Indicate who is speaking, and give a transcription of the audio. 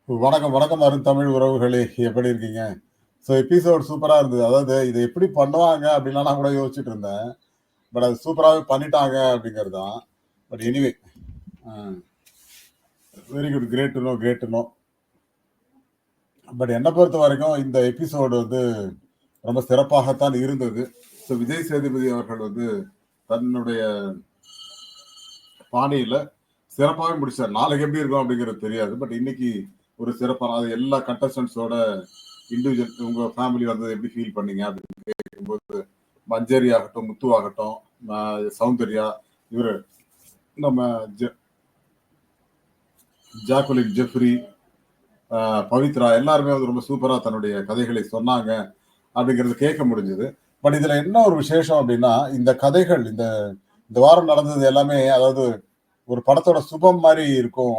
Speaker 1: வணக்கம், வணக்கம் அருந்தமிழ் உறவுகளே! எப்படி இருக்கீங்க? எபிசோட் சூப்பரா இருந்தது. அதாவது இத எப்படி பண்ணுவாங்க அப்படின்லாம் நான் கூட யோசிச்சுட்டு இருந்தேன். பட் அது சூப்பராவே பண்ணிட்டாங்க அப்படிங்கிறது தான். But anyway uh very good. Great to know, great to know. But என்ன பொறுத்தவரைக்கும் இந்த எபிசோடு வந்து ரொம்ப சிறப்பாகத்தான் இருந்தது. விஜய் சேதுபதி அவர்கள் வந்து தன்னுடைய பாணியில சிறப்பாவே முடிச்சார். நாளைக்கு எப்படி இருக்கும் அப்படிங்கிறது தெரியாது. பட் இன்னைக்கு ஒரு சிறப்பான அது எல்லா கண்டஸ்டன்ட்ஸோட இண்டிவிஜுவல் உங்க ஃபேமிலி வந்தது எப்படி ஃபீல் பண்ணீங்க அப்படின்னு கேட்கும்போது, மஞ்சரி ஆகட்டும், முத்து ஆகட்டும், சௌந்தர்யா, இவரு நம்ம ஜாக்குலின் ஜெஃப்ரி, பவித்ரா எல்லாருமே வந்து ரொம்ப சூப்பரா தன்னுடைய கதைகளை சொன்னாங்க அப்படிங்கிறது கேட்க முடிஞ்சது. பட் இதுல என்ன ஒரு விசேஷம் அப்படின்னா, இந்த கதைகள் இந்த இந்த வாரம் நடந்தது எல்லாமே அதாவது ஒரு படத்தோட சுபம் மாரி இருக்கும்.